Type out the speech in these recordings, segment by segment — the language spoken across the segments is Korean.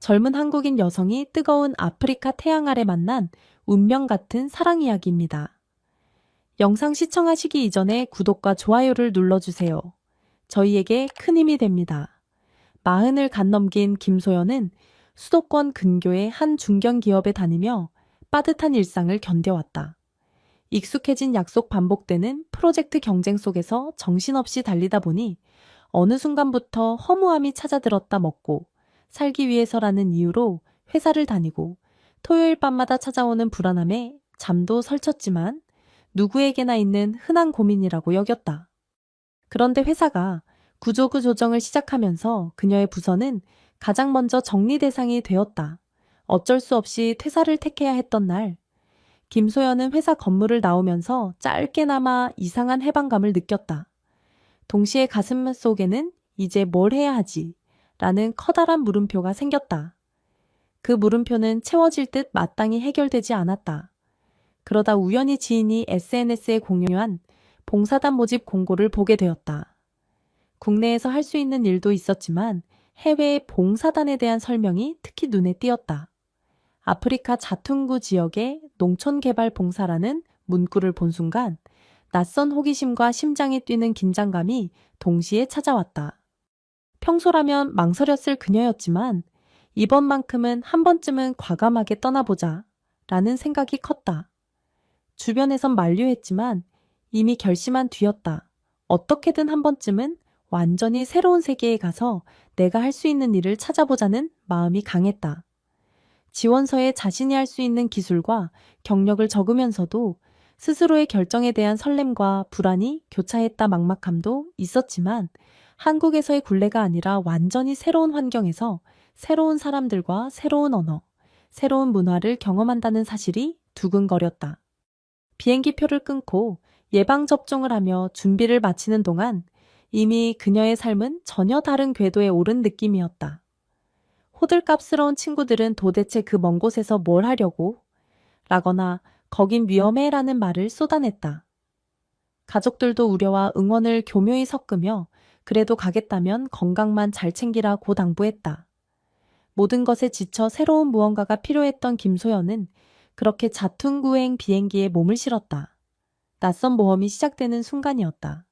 젊은 한국인 여성이 뜨거운 아프리카 태양 아래 만난 운명 같은 사랑 이야기입니다. 영상 시청하시기 이전에 구독과 좋아요를 눌러주세요. 저희에게 큰 힘이 됩니다. 40을 간 넘긴 김소연은 수도권 근교의 한 중견기업에 다니며 빠듯한 일상을 견뎌왔다. 익숙해진 약속 반복되는 프로젝트 경쟁 속에서 정신없이 달리다 보니 어느 순간부터 허무함이 찾아들었다 먹고 살기 위해서라는 이유로 회사를 다니고 토요일 밤마다 찾아오는 불안함에 잠도 설쳤지만 누구에게나 있는 흔한 고민이라고 여겼다. 그런데 회사가 구조구 조정을 시작하면서 그녀의 부서는 가장 먼저 정리 대상이 되었다. 어쩔 수 없이 퇴사를 택해야 했던 날, 김소연은 회사 건물을 나오면서 짧게나마 이상한 해방감을 느꼈다. 동시에 가슴 속에는 이제 뭘 해야 하지? 라는 커다란 물음표가 생겼다. 그 물음표는 채워질 듯 마땅히 해결되지 않았다. 그러다 우연히 지인이 SNS에 공유한 봉사단 모집 공고를 보게 되었다. 국내에서 할 수 있는 일도 있었지만 해외의 봉사단에 대한 설명이 특히 눈에 띄었다. 아프리카 자퉁구 지역의 농촌개발 봉사라는 문구를 본 순간 낯선 호기심과 심장이 뛰는 긴장감이 동시에 찾아왔다. 평소라면 망설였을 그녀였지만 이번만큼은 한 번쯤은 과감하게 떠나보자 라는 생각이 컸다. 주변에선 만류했지만 이미 결심한 뒤였다. 어떻게든 한 번쯤은 완전히 새로운 세계에 가서 내가 할 수 있는 일을 찾아보자는 마음이 강했다. 지원서에 자신이 할 수 있는 기술과 경력을 적으면서도 스스로의 결정에 대한 설렘과 불안이 교차했다 막막함도 있었지만 한국에서의 굴레가 아니라 완전히 새로운 환경에서 새로운 사람들과 새로운 언어, 새로운 문화를 경험한다는 사실이 두근거렸다. 비행기표를 끊고 예방접종을 하며 준비를 마치는 동안 이미 그녀의 삶은 전혀 다른 궤도에 오른 느낌이었다. 호들갑스러운 친구들은 도대체 그 먼 곳에서 뭘 하려고? 라거나 거긴 위험해 라는 말을 쏟아냈다. 가족들도 우려와 응원을 교묘히 섞으며 그래도 가겠다면 건강만 잘 챙기라고 당부했다. 모든 것에 지쳐 새로운 무언가가 필요했던 김소연은 그렇게 자퉁구행 비행기에 몸을 실었다. 낯선 모험이 시작되는 순간이었다.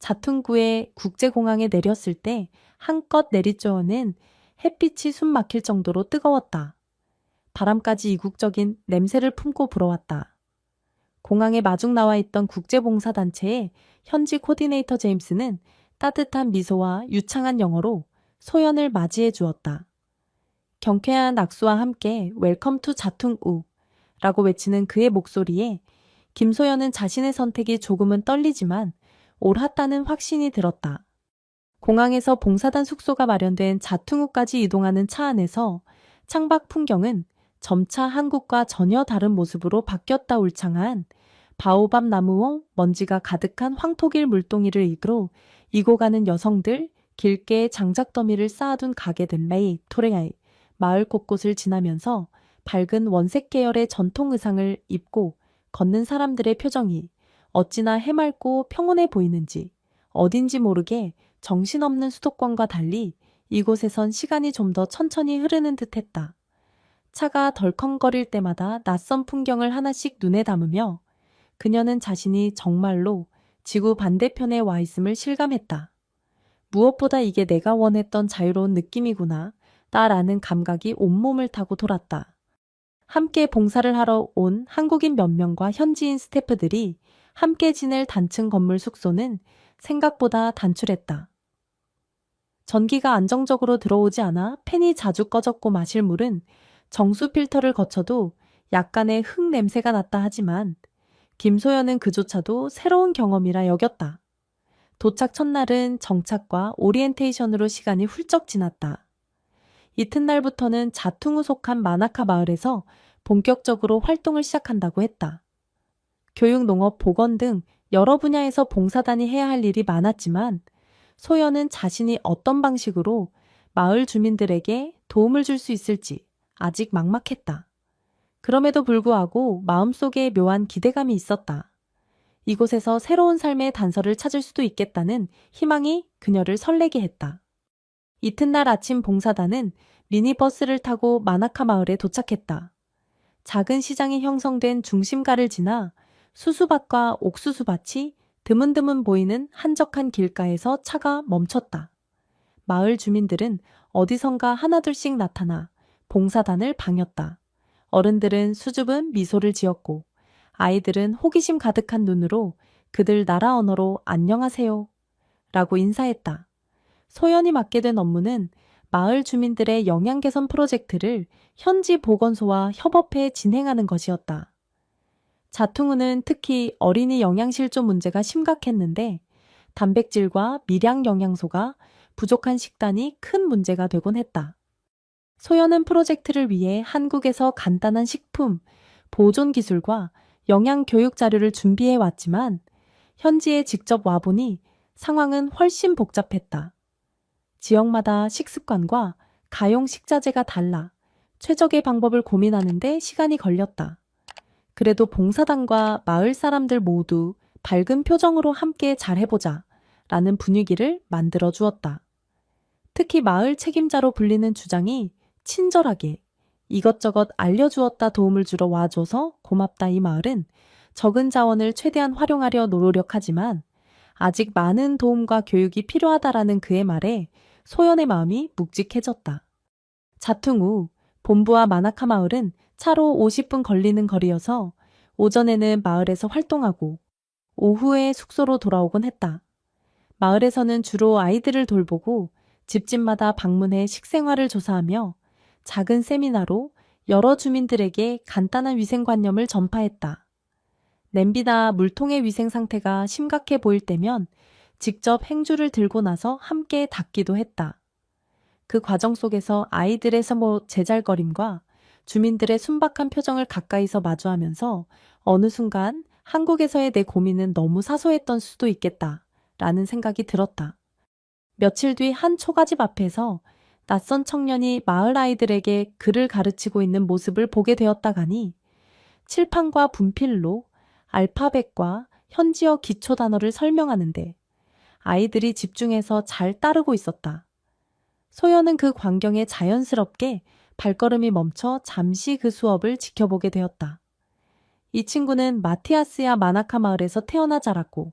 자퉁구의 국제공항에 내렸을 때 한껏 내리쬐어는 햇빛이 숨 막힐 정도로 뜨거웠다. 바람까지 이국적인 냄새를 품고 불어왔다. 공항에 마중 나와 있던 국제봉사단체의 현지 코디네이터 제임스는 따뜻한 미소와 유창한 영어로 소연을 맞이해 주었다. 경쾌한 악수와 함께 웰컴 투 자퉁우 라고 외치는 그의 목소리에 김소연은 자신의 선택이 조금은 떨리지만 옳았다는 확신이 들었다. 공항에서 봉사단 숙소가 마련된 자퉁우까지 이동하는 차 안에서 창밖 풍경은 점차 한국과 전혀 다른 모습으로 바뀌었다. 울창한 바오밥 나무와 먼지가 가득한 황토길 물동이를 이고 가는 여성들, 길게 장작더미를 쌓아둔 가게들 레이, 토레아이, 마을 곳곳을 지나면서 밝은 원색 계열의 전통 의상을 입고 걷는 사람들의 표정이 어찌나 해맑고 평온해 보이는지 어딘지 모르게 정신없는 수도권과 달리 이곳에선 시간이 좀 더 천천히 흐르는 듯했다. 차가 덜컹거릴 때마다 낯선 풍경을 하나씩 눈에 담으며 그녀는 자신이 정말로 지구 반대편에 와 있음을 실감했다. 무엇보다 이게 내가 원했던 자유로운 느낌이구나 라는 감각이 온몸을 타고 돌았다. 함께 봉사를 하러 온 한국인 몇 명과 현지인 스태프들이 함께 지낼 단층 건물 숙소는 생각보다 단출했다. 전기가 안정적으로 들어오지 않아 팬이 자주 꺼졌고 마실 물은 정수 필터를 거쳐도 약간의 흙 냄새가 났다 하지만 김소연은 그조차도 새로운 경험이라 여겼다. 도착 첫날은 정착과 오리엔테이션으로 시간이 훌쩍 지났다. 이튿날부터는 자퉁우 속한 마나카 마을에서 본격적으로 활동을 시작한다고 했다. 교육, 농업, 보건 등 여러 분야에서 봉사단이 해야 할 일이 많았지만 소연은 자신이 어떤 방식으로 마을 주민들에게 도움을 줄 수 있을지 아직 막막했다. 그럼에도 불구하고 마음속에 묘한 기대감이 있었다. 이곳에서 새로운 삶의 단서를 찾을 수도 있겠다는 희망이 그녀를 설레게 했다. 이튿날 아침 봉사단은 미니버스를 타고 마나카 마을에 도착했다. 작은 시장이 형성된 중심가를 지나 수수밭과 옥수수밭이 드문드문 보이는 한적한 길가에서 차가 멈췄다. 마을 주민들은 어디선가 하나둘씩 나타나 봉사단을 방했다. 어른들은 수줍은 미소를 지었고 아이들은 호기심 가득한 눈으로 그들 나라 언어로 안녕하세요 라고 인사했다. 소연이 맡게 된 업무는 마을 주민들의 영양 개선 프로젝트를 현지 보건소와 협업해 진행하는 것이었다. 자퉁우는 특히 어린이 영양실조 문제가 심각했는데 단백질과 미량 영양소가 부족한 식단이 큰 문제가 되곤 했다. 소연은 프로젝트를 위해 한국에서 간단한 식품, 보존 기술과 영양 교육 자료를 준비해 왔지만 현지에 직접 와보니 상황은 훨씬 복잡했다. 지역마다 식습관과 가용 식자재가 달라 최적의 방법을 고민하는데 시간이 걸렸다. 그래도 봉사단과 마을 사람들 모두 밝은 표정으로 함께 잘해보자 라는 분위기를 만들어 주었다. 특히 마을 책임자로 불리는 주장이 친절하게 이것저것 알려주었다 도움을 주러 와줘서 고맙다. 이 마을은 적은 자원을 최대한 활용하려 노력하지만 아직 많은 도움과 교육이 필요하다라는 그의 말에 소연의 마음이 묵직해졌다. 자퉁 후 본부와 마나카 마을은 차로 50분 걸리는 거리여서 오전에는 마을에서 활동하고 오후에 숙소로 돌아오곤 했다. 마을에서는 주로 아이들을 돌보고 집집마다 방문해 식생활을 조사하며 작은 세미나로 여러 주민들에게 간단한 위생관념을 전파했다. 냄비나 물통의 위생 상태가 심각해 보일 때면 직접 행주를 들고 나서 함께 닦기도 했다. 그 과정 속에서 아이들의 제잘거림과 주민들의 순박한 표정을 가까이서 마주하면서 어느 순간 한국에서의 내 고민은 너무 사소했던 수도 있겠다 라는 생각이 들었다. 며칠 뒤 한 초가집 앞에서 낯선 청년이 마을 아이들에게 글을 가르치고 있는 모습을 보게 되었다 가니 칠판과 분필로 알파벳과 현지어 기초 단어를 설명하는데 아이들이 집중해서 잘 따르고 있었다. 소연은 그 광경에 자연스럽게 발걸음이 멈춰 잠시 그 수업을 지켜보게 되었다. 이 친구는 마티아스야 마나카 마을에서 태어나 자랐고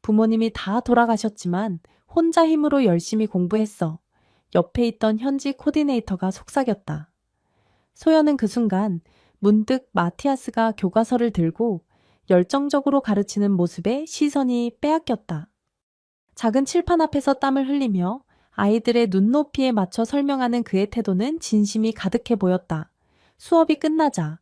부모님이 다 돌아가셨지만 혼자 힘으로 열심히 공부했어. 옆에 있던 현지 코디네이터가 속삭였다. 소연은 그 순간 문득 마티아스가 교과서를 들고 열정적으로 가르치는 모습에 시선이 빼앗겼다. 작은 칠판 앞에서 땀을 흘리며 아이들의 눈높이에 맞춰 설명하는 그의 태도는 진심이 가득해 보였다. 수업이 끝나자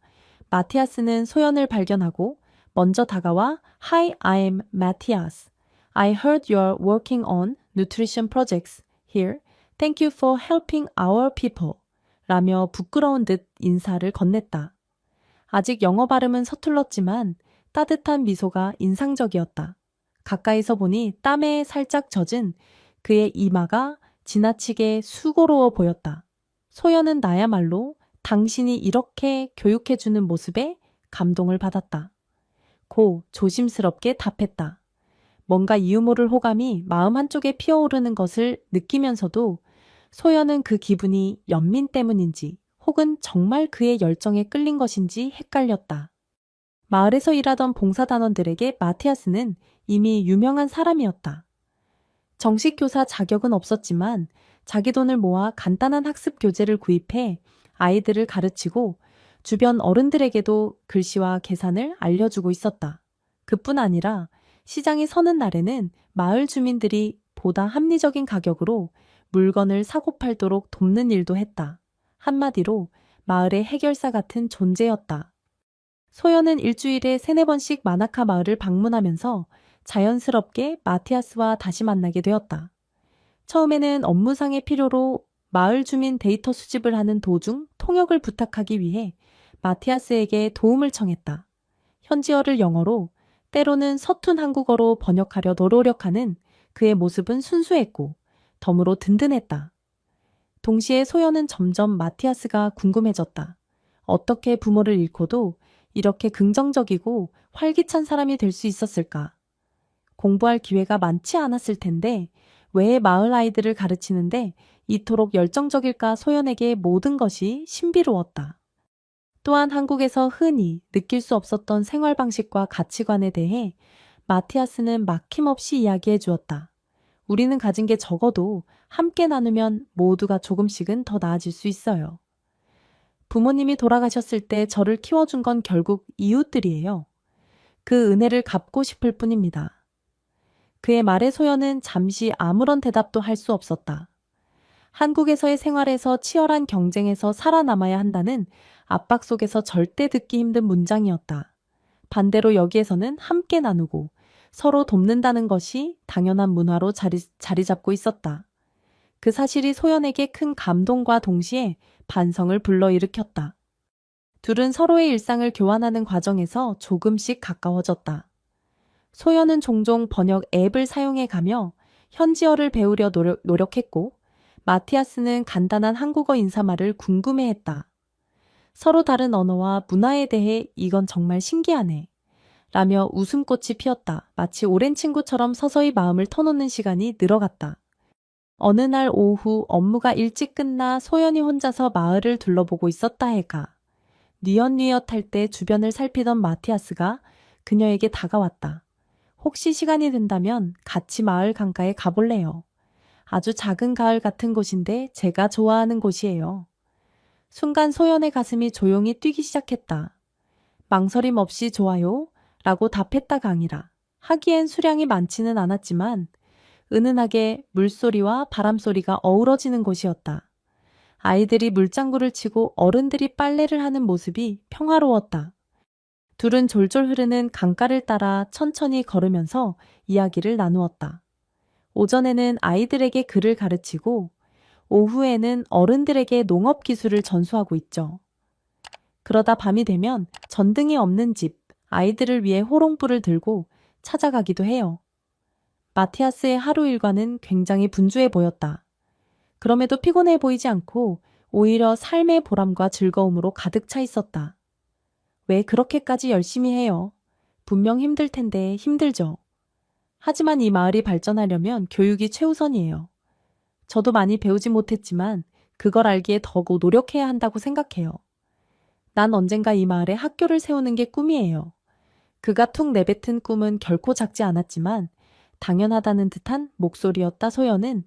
마티아스는 소연을 발견하고 먼저 다가와 Hi, I'm Matthias. I heard you're working on nutrition projects here. Thank you for helping our people. 라며 부끄러운 듯 인사를 건넸다. 아직 영어 발음은 서툴렀지만 따뜻한 미소가 인상적이었다. 가까이서 보니 땀에 살짝 젖은 그의 이마가 지나치게 수고로워 보였다. 소연은 나야말로 당신이 이렇게 교육해주는 모습에 감동을 받았다. 고 조심스럽게 답했다. 뭔가 이유 모를 호감이 마음 한쪽에 피어오르는 것을 느끼면서도 소연은 그 기분이 연민 때문인지 혹은 정말 그의 열정에 끌린 것인지 헷갈렸다. 마을에서 일하던 봉사단원들에게 마티아스는 이미 유명한 사람이었다. 정식 교사 자격은 없었지만 자기 돈을 모아 간단한 학습 교재를 구입해 아이들을 가르치고 주변 어른들에게도 글씨와 계산을 알려주고 있었다. 그뿐 아니라 시장이 서는 날에는 마을 주민들이 보다 합리적인 가격으로 물건을 사고 팔도록 돕는 일도 했다. 한마디로 마을의 해결사 같은 존재였다. 소연은 일주일에 3-4번씩 마나카 마을을 방문하면서 자연스럽게 마티아스와 다시 만나게 되었다. 처음에는 업무상의 필요로 마을 주민 데이터 수집을 하는 도중 통역을 부탁하기 위해 마티아스에게 도움을 청했다. 현지어를 영어로, 때로는 서툰 한국어로 번역하려 노력하는 그의 모습은 순수했고 덤으로 든든했다. 동시에 소연은 점점 마티아스가 궁금해졌다. 어떻게 부모를 잃고도 이렇게 긍정적이고 활기찬 사람이 될 수 있었을까? 공부할 기회가 많지 않았을 텐데 왜 마을 아이들을 가르치는데 이토록 열정적일까 소연에게 모든 것이 신비로웠다. 또한 한국에서 흔히 느낄 수 없었던 생활 방식과 가치관에 대해 마티아스는 막힘없이 이야기해 주었다. 우리는 가진 게 적어도 함께 나누면 모두가 조금씩은 더 나아질 수 있어요. 부모님이 돌아가셨을 때 저를 키워준 건 결국 이웃들이에요. 그 은혜를 갚고 싶을 뿐입니다. 그의 말에 소연은 잠시 아무런 대답도 할 수 없었다. 한국에서의 생활에서 치열한 경쟁에서 살아남아야 한다는 압박 속에서 절대 듣기 힘든 문장이었다. 반대로 여기에서는 함께 나누고 서로 돕는다는 것이 당연한 문화로 자리 잡고 있었다. 그 사실이 소연에게 큰 감동과 동시에 반성을 불러일으켰다. 둘은 서로의 일상을 교환하는 과정에서 조금씩 가까워졌다. 소연은 종종 번역 앱을 사용해 가며 현지어를 배우려 노력했고, 마티아스는 간단한 한국어 인사말을 궁금해했다. 서로 다른 언어와 문화에 대해 이건 정말 신기하네 라며 웃음꽃이 피었다. 마치 오랜 친구처럼 서서히 마음을 터놓는 시간이 늘어갔다. 어느 날 오후 업무가 일찍 끝나 소연이 혼자서 마을을 둘러보고 있었다 해가 뉘엿뉘엿할 때 주변을 살피던 마티아스가 그녀에게 다가왔다. 혹시 시간이 된다면 같이 마을 강가에 가볼래요? 아주 작은 가을 같은 곳인데 제가 좋아하는 곳이에요. 순간 소연의 가슴이 조용히 뛰기 시작했다. 망설임 없이 좋아요 라고 답했다 강이라. 하기엔 수량이 많지는 않았지만 은은하게 물소리와 바람소리가 어우러지는 곳이었다. 아이들이 물장구를 치고 어른들이 빨래를 하는 모습이 평화로웠다. 둘은 졸졸 흐르는 강가를 따라 천천히 걸으면서 이야기를 나누었다. 오전에는 아이들에게 글을 가르치고 오후에는 어른들에게 농업 기술을 전수하고 있죠. 그러다 밤이 되면 전등이 없는 집, 아이들을 위해 호롱불을 들고 찾아가기도 해요. 마티아스의 하루 일과는 굉장히 분주해 보였다. 그럼에도 피곤해 보이지 않고 오히려 삶의 보람과 즐거움으로 가득 차 있었다. 왜 그렇게까지 열심히 해요? 분명 힘들 텐데 힘들죠. 하지만 이 마을이 발전하려면 교육이 최우선이에요. 저도 많이 배우지 못했지만 그걸 알기에 더 노력해야 한다고 생각해요. 난 언젠가 이 마을에 학교를 세우는 게 꿈이에요. 그가 툭 내뱉은 꿈은 결코 작지 않았지만 당연하다는 듯한 목소리였다. 소연은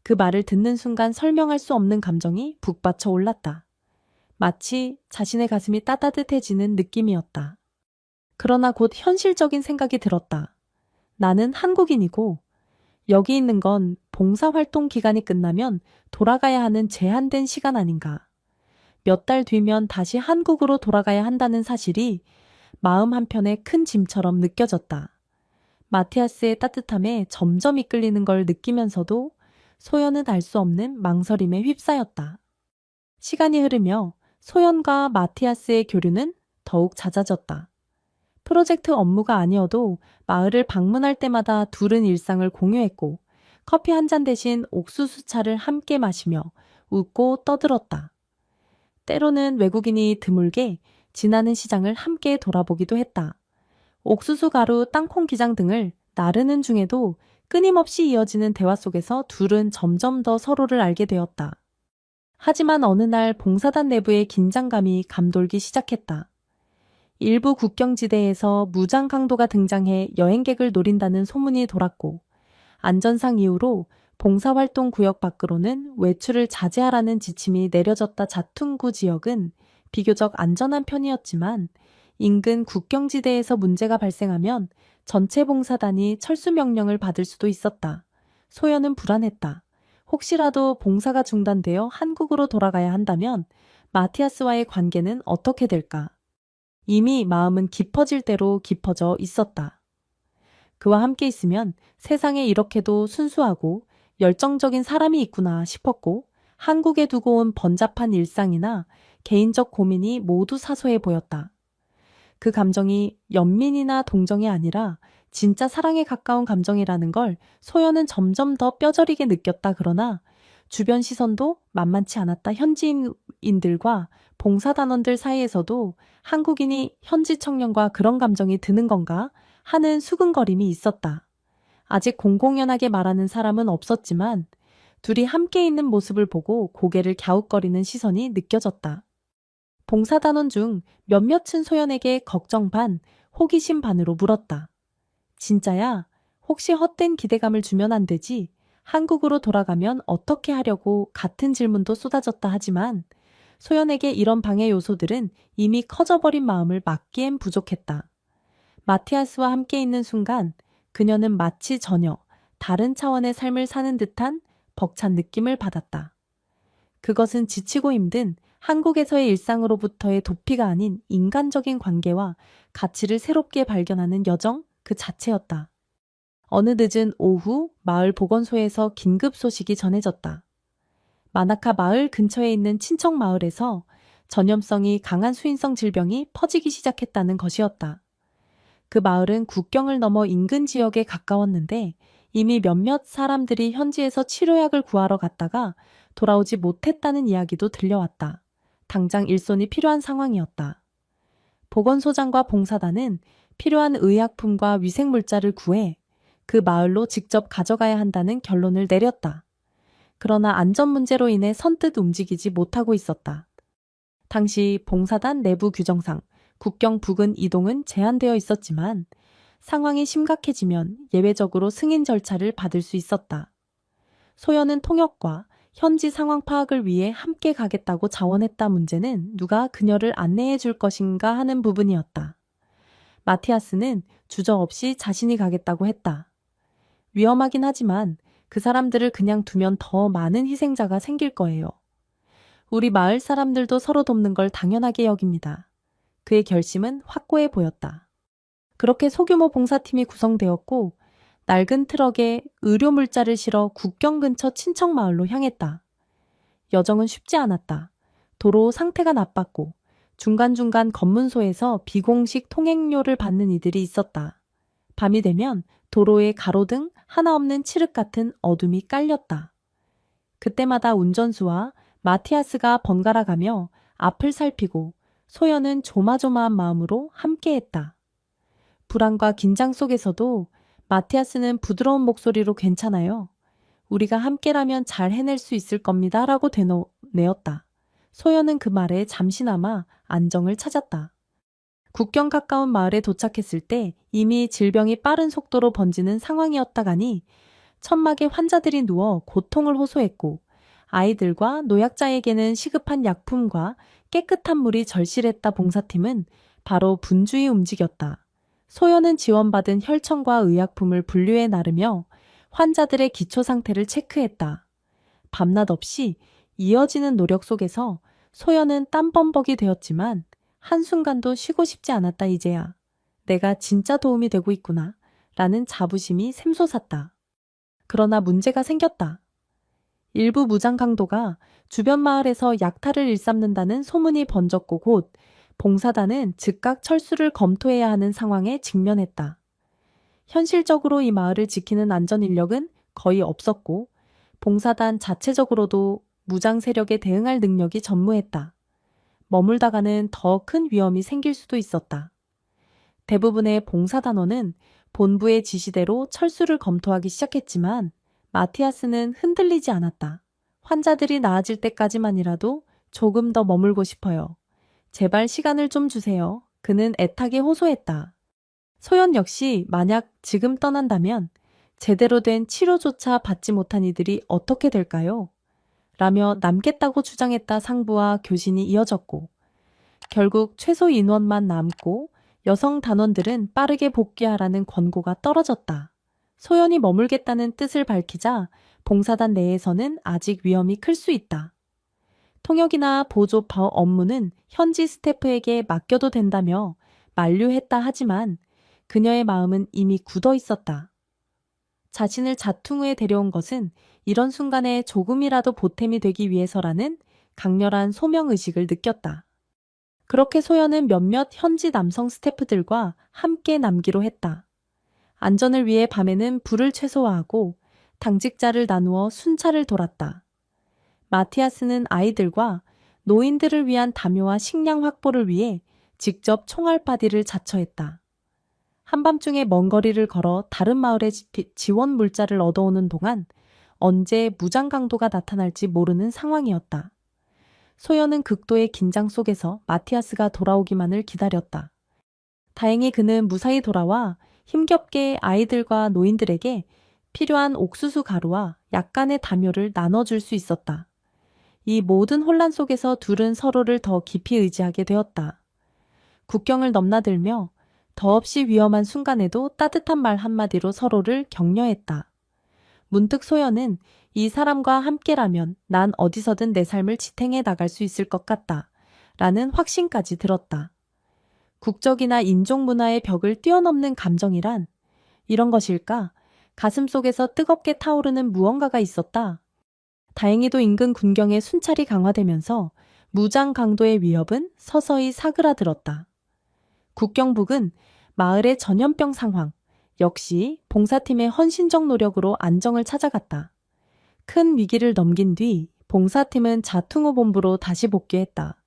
그 말을 듣는 순간 설명할 수 없는 감정이 북받쳐 올랐다. 마치 자신의 가슴이 따뜻해지는 느낌이었다. 그러나 곧 현실적인 생각이 들었다. 나는 한국인이고 여기 있는 건 봉사활동 기간이 끝나면 돌아가야 하는 제한된 시간 아닌가. 몇 달 뒤면 다시 한국으로 돌아가야 한다는 사실이 마음 한편에 큰 짐처럼 느껴졌다. 마티아스의 따뜻함에 점점 이끌리는 걸 느끼면서도 소연은 알 수 없는 망설임에 휩싸였다. 시간이 흐르며 소연과 마티아스의 교류는 더욱 잦아졌다. 프로젝트 업무가 아니어도 마을을 방문할 때마다 둘은 일상을 공유했고 커피 한 잔 대신 옥수수차를 함께 마시며 웃고 떠들었다. 때로는 외국인이 드물게 지나는 시장을 함께 돌아보기도 했다. 옥수수 가루, 땅콩 기장 등을 나르는 중에도 끊임없이 이어지는 대화 속에서 둘은 점점 더 서로를 알게 되었다. 하지만 어느 날 봉사단 내부의 긴장감이 감돌기 시작했다. 일부 국경지대에서 무장 강도가 등장해 여행객을 노린다는 소문이 돌았고 안전상 이유로 봉사활동 구역 밖으로는 외출을 자제하라는 지침이 내려졌다. 자퉁구 지역은 비교적 안전한 편이었지만 인근 국경지대에서 문제가 발생하면 전체 봉사단이 철수 명령을 받을 수도 있었다. 소연은 불안했다. 혹시라도 봉사가 중단되어 한국으로 돌아가야 한다면 마티아스와의 관계는 어떻게 될까? 이미 마음은 깊어질 대로 깊어져 있었다. 그와 함께 있으면 세상에 이렇게도 순수하고 열정적인 사람이 있구나 싶었고 한국에 두고 온 번잡한 일상이나 개인적 고민이 모두 사소해 보였다. 그 감정이 연민이나 동정이 아니라 진짜 사랑에 가까운 감정이라는 걸 소연은 점점 더 뼈저리게 느꼈다. 그러나 주변 시선도 만만치 않았다. 현지인들과 봉사단원들 사이에서도 한국인이 현지 청년과 그런 감정이 드는 건가 하는 수근거림이 있었다. 아직 공공연하게 말하는 사람은 없었지만 둘이 함께 있는 모습을 보고 고개를 갸웃거리는 시선이 느껴졌다. 봉사단원 중 몇몇은 소연에게 걱정 반, 호기심 반으로 물었다. 진짜야? 혹시 헛된 기대감을 주면 안 되지? 한국으로 돌아가면 어떻게 하려고 같은 질문도 쏟아졌다 하지만 소연에게 이런 방해 요소들은 이미 커져버린 마음을 막기엔 부족했다. 마티아스와 함께 있는 순간 그녀는 마치 전혀 다른 차원의 삶을 사는 듯한 벅찬 느낌을 받았다. 그것은 지치고 힘든 한국에서의 일상으로부터의 도피가 아닌 인간적인 관계와 가치를 새롭게 발견하는 여정 그 자체였다. 어느 늦은 오후 마을 보건소에서 긴급 소식이 전해졌다. 마나카 마을 근처에 있는 친척 마을에서 전염성이 강한 수인성 질병이 퍼지기 시작했다는 것이었다. 그 마을은 국경을 넘어 인근 지역에 가까웠는데 이미 몇몇 사람들이 현지에서 치료약을 구하러 갔다가 돌아오지 못했다는 이야기도 들려왔다. 당장 일손이 필요한 상황이었다. 보건소장과 봉사단은 필요한 의약품과 위생물자를 구해 그 마을로 직접 가져가야 한다는 결론을 내렸다. 그러나 안전 문제로 인해 선뜻 움직이지 못하고 있었다. 당시 봉사단 내부 규정상 국경 부근 이동은 제한되어 있었지만 상황이 심각해지면 예외적으로 승인 절차를 받을 수 있었다. 소연은 통역과 현지 상황 파악을 위해 함께 가겠다고 자원했다. 문제는 누가 그녀를 안내해 줄 것인가 하는 부분이었다. 마티아스는 주저없이 자신이 가겠다고 했다. 위험하긴 하지만 그 사람들을 그냥 두면 더 많은 희생자가 생길 거예요. 우리 마을 사람들도 서로 돕는 걸 당연하게 여깁니다. 그의 결심은 확고해 보였다. 그렇게 소규모 봉사팀이 구성되었고 낡은 트럭에 의료 물자를 실어 국경 근처 친척 마을로 향했다. 여정은 쉽지 않았다. 도로 상태가 나빴고 중간중간 검문소에서 비공식 통행료를 받는 이들이 있었다. 밤이 되면 도로에 가로등 하나 없는 칠흑 같은 어둠이 깔렸다. 그때마다 운전수와 마티아스가 번갈아 가며 앞을 살피고 소연은 조마조마한 마음으로 함께했다. 불안과 긴장 속에서도 마티아스는 부드러운 목소리로 괜찮아요. 우리가 함께라면 잘 해낼 수 있을 겁니다. 라고 되뇌었다. 소연은 그 말에 잠시나마 안정을 찾았다. 국경 가까운 마을에 도착했을 때 이미 질병이 빠른 속도로 번지는 상황이었다가니 천막에 환자들이 누워 고통을 호소했고 아이들과 노약자에게는 시급한 약품과 깨끗한 물이 절실했다. 봉사팀은 바로 분주히 움직였다. 소연은 지원받은 혈청과 의약품을 분류해 나르며 환자들의 기초 상태를 체크했다. 밤낮 없이 이어지는 노력 속에서 소연은 땀범벅이 되었지만 한순간도 쉬고 싶지 않았다. 이제야 내가 진짜 도움이 되고 있구나 라는 자부심이 샘솟았다. 그러나 문제가 생겼다. 일부 무장 강도가 주변 마을에서 약탈을 일삼는다는 소문이 번졌고 곧 봉사단은 즉각 철수를 검토해야 하는 상황에 직면했다. 현실적으로 이 마을을 지키는 안전 인력은 거의 없었고 봉사단 자체적으로도 무장 세력에 대응할 능력이 전무했다. 머물다가는 더 큰 위험이 생길 수도 있었다. 대부분의 봉사단원은 본부의 지시대로 철수를 검토하기 시작했지만 마티아스는 흔들리지 않았다. 환자들이 나아질 때까지만이라도 조금 더 머물고 싶어요. 제발 시간을 좀 주세요. 그는 애타게 호소했다. 소연 역시 만약 지금 떠난다면 제대로 된 치료조차 받지 못한 이들이 어떻게 될까요? 라며 남겠다고 주장했다. 상부와 교신이 이어졌고 결국 최소 인원만 남고 여성 단원들은 빠르게 복귀하라는 권고가 떨어졌다. 소연이 머물겠다는 뜻을 밝히자 봉사단 내에서는 아직 위험이 클 수 있다. 통역이나 보조 업무는 현지 스태프에게 맡겨도 된다며 만류했다. 하지만 그녀의 마음은 이미 굳어 있었다. 자신을 자퉁우에 데려온 것은 이런 순간에 조금이라도 보탬이 되기 위해서라는 강렬한 소명의식을 느꼈다. 그렇게 소연은 몇몇 현지 남성 스태프들과 함께 남기로 했다. 안전을 위해 밤에는 불을 최소화하고 당직자를 나누어 순찰을 돌았다. 마티아스는 아이들과 노인들을 위한 담요와 식량 확보를 위해 직접 총알바디를 자처했다. 한밤중에 먼 거리를 걸어 다른 마을의 지원 물자를 얻어오는 동안 언제 무장 강도가 나타날지 모르는 상황이었다. 소연은 극도의 긴장 속에서 마티아스가 돌아오기만을 기다렸다. 다행히 그는 무사히 돌아와 힘겹게 아이들과 노인들에게 필요한 옥수수 가루와 약간의 담요를 나눠줄 수 있었다. 이 모든 혼란 속에서 둘은 서로를 더 깊이 의지하게 되었다. 국경을 넘나들며 더없이 위험한 순간에도 따뜻한 말 한마디로 서로를 격려했다. 문득 소연은 이 사람과 함께라면 난 어디서든 내 삶을 지탱해 나갈 수 있을 것 같다. 라는 확신까지 들었다. 국적이나 인종 문화의 벽을 뛰어넘는 감정이란 이런 것일까? 가슴속에서 뜨겁게 타오르는 무언가가 있었다. 다행히도 인근 군경의 순찰이 강화되면서 무장 강도의 위협은 서서히 사그라들었다. 국경북은 마을의 전염병 상황, 역시 봉사팀의 헌신적 노력으로 안정을 찾아갔다. 큰 위기를 넘긴 뒤 봉사팀은 자퉁우 본부로 다시 복귀했다.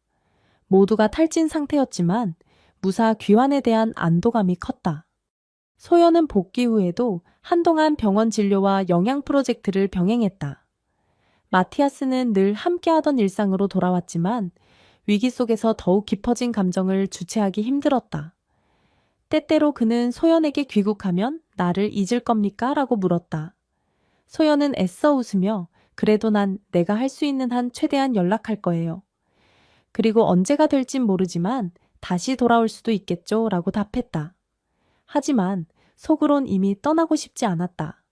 모두가 탈진 상태였지만 무사 귀환에 대한 안도감이 컸다. 소연은 복귀 후에도 한동안 병원 진료와 영양 프로젝트를 병행했다. 마티아스는 늘 함께하던 일상으로 돌아왔지만 위기 속에서 더욱 깊어진 감정을 주체하기 힘들었다. 때때로 그는 소연에게 귀국하면 나를 잊을 겁니까? 라고 물었다. 소연은 애써 웃으며 그래도 난 내가 할 수 있는 한 최대한 연락할 거예요. 그리고 언제가 될진 모르지만 다시 돌아올 수도 있겠죠? 라고 답했다. 하지만 속으론 이미 떠나고 싶지 않았다.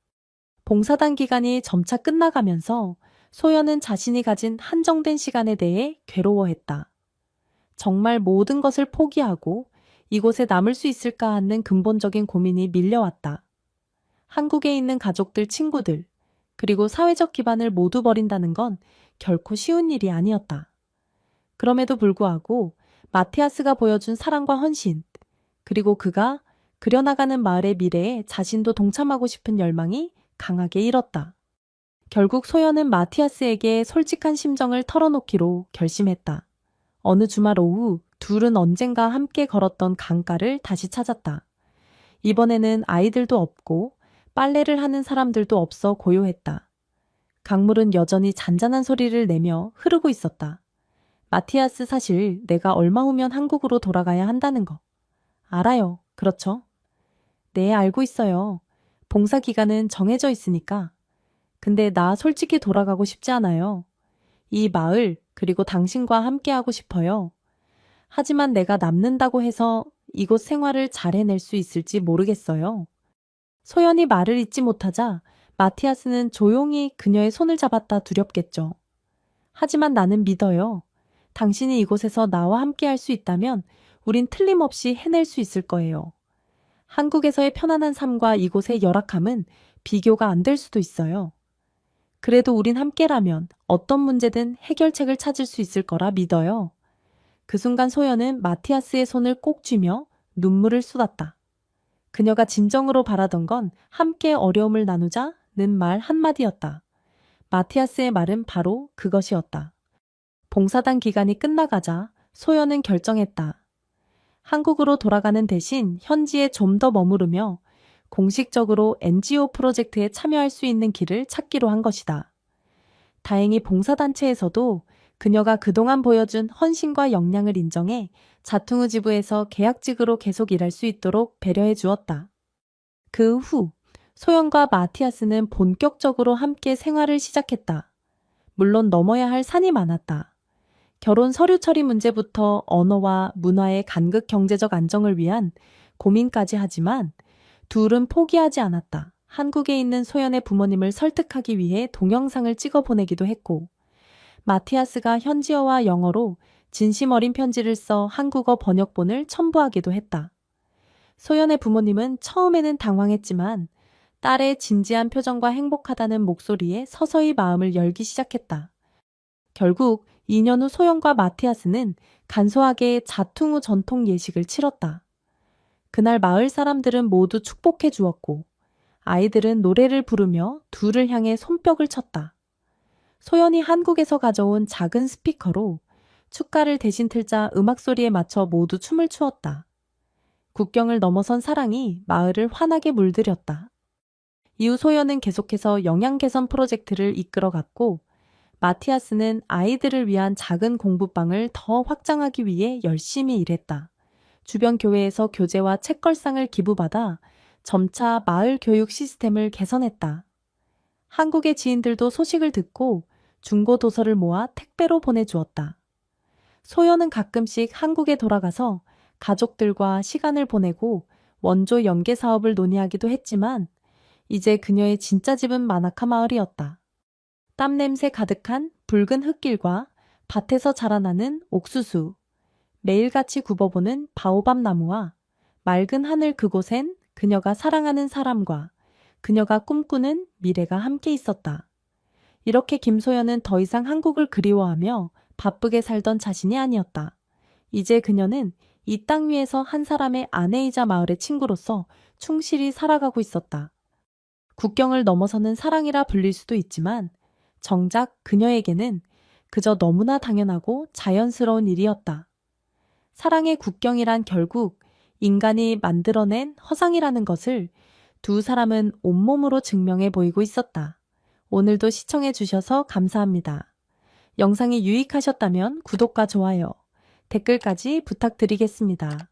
봉사단 기간이 점차 끝나가면서 소연은 자신이 가진 한정된 시간에 대해 괴로워했다. 정말 모든 것을 포기하고 이곳에 남을 수 있을까 하는 근본적인 고민이 밀려왔다. 한국에 있는 가족들, 친구들, 그리고 사회적 기반을 모두 버린다는 건 결코 쉬운 일이 아니었다. 그럼에도 불구하고 마티아스가 보여준 사랑과 헌신, 그리고 그가 그려나가는 마을의 미래에 자신도 동참하고 싶은 열망이 강하게 일었다. 결국 소연은 마티아스에게 솔직한 심정을 털어놓기로 결심했다. 어느 주말 오후 둘은 언젠가 함께 걸었던 강가를 다시 찾았다. 이번에는 아이들도 없고 빨래를 하는 사람들도 없어 고요했다. 강물은 여전히 잔잔한 소리를 내며 흐르고 있었다. 마티아스, 사실 내가 얼마 후면 한국으로 돌아가야 한다는 거. 알아요. 그렇죠? 네, 알고 있어요. 봉사 기간은 정해져 있으니까. 근데 나 솔직히 돌아가고 싶지 않아요. 이 마을, 그리고 당신과 함께하고 싶어요. 하지만 내가 남는다고 해서 이곳 생활을 잘 해낼 수 있을지 모르겠어요. 소연이 말을 잇지 못하자 마티아스는 조용히 그녀의 손을 잡았다. 두렵겠죠. 하지만 나는 믿어요. 당신이 이곳에서 나와 함께할 수 있다면 우린 틀림없이 해낼 수 있을 거예요. 한국에서의 편안한 삶과 이곳의 열악함은 비교가 안 될 수도 있어요. 그래도 우린 함께라면 어떤 문제든 해결책을 찾을 수 있을 거라 믿어요. 그 순간 소연은 마티아스의 손을 꼭 쥐며 눈물을 쏟았다. 그녀가 진정으로 바라던 건 함께 어려움을 나누자는 말 한마디였다. 마티아스의 말은 바로 그것이었다. 봉사단 기간이 끝나가자 소연은 결정했다. 한국으로 돌아가는 대신 현지에 좀 더 머무르며 공식적으로 NGO 프로젝트에 참여할 수 있는 길을 찾기로 한 것이다. 다행히 봉사단체에서도 그녀가 그동안 보여준 헌신과 역량을 인정해 자퉁우 지부에서 계약직으로 계속 일할 수 있도록 배려해 주었다. 그 후 소연과 마티아스는 본격적으로 함께 생활을 시작했다. 물론 넘어야 할 산이 많았다. 결혼 서류 처리 문제부터 언어와 문화의 간극 경제적 안정을 위한 고민까지 하지만 둘은 포기하지 않았다. 한국에 있는 소연의 부모님을 설득하기 위해 동영상을 찍어 보내기도 했고, 마티아스가 현지어와 영어로 진심 어린 편지를 써 한국어 번역본을 첨부하기도 했다. 소연의 부모님은 처음에는 당황했지만 딸의 진지한 표정과 행복하다는 목소리에 서서히 마음을 열기 시작했다. 결국 2년 후 소연과 마티아스는 간소하게 자퉁우 전통 예식을 치렀다. 그날 마을 사람들은 모두 축복해 주었고 아이들은 노래를 부르며 둘을 향해 손뼉을 쳤다. 소연이 한국에서 가져온 작은 스피커로 축가를 대신 틀자 음악 소리에 맞춰 모두 춤을 추었다. 국경을 넘어선 사랑이 마을을 환하게 물들였다. 이후 소연은 계속해서 영양 개선 프로젝트를 이끌어갔고, 마티아스는 아이들을 위한 작은 공부방을 더 확장하기 위해 열심히 일했다. 주변 교회에서 교재와 책걸상을 기부받아 점차 마을 교육 시스템을 개선했다. 한국의 지인들도 소식을 듣고 중고 도서를 모아 택배로 보내주었다. 소연은 가끔씩 한국에 돌아가서 가족들과 시간을 보내고 원조 연계 사업을 논의하기도 했지만 이제 그녀의 진짜 집은 마나카 마을이었다. 땀 냄새 가득한 붉은 흙길과 밭에서 자라나는 옥수수, 매일같이 굽어보는 바오밥 나무와 맑은 하늘 그곳엔 그녀가 사랑하는 사람과 그녀가 꿈꾸는 미래가 함께 있었다. 이렇게 김소연은 더 이상 한국을 그리워하며 바쁘게 살던 자신이 아니었다. 이제 그녀는 이 땅 위에서 한 사람의 아내이자 마을의 친구로서 충실히 살아가고 있었다. 국경을 넘어서는 사랑이라 불릴 수도 있지만 정작 그녀에게는 그저 너무나 당연하고 자연스러운 일이었다. 사랑의 국경이란 결국 인간이 만들어낸 허상이라는 것을 두 사람은 온몸으로 증명해 보이고 있었다. 오늘도 시청해 주셔서 감사합니다. 영상이 유익하셨다면 구독과 좋아요, 댓글까지 부탁드리겠습니다.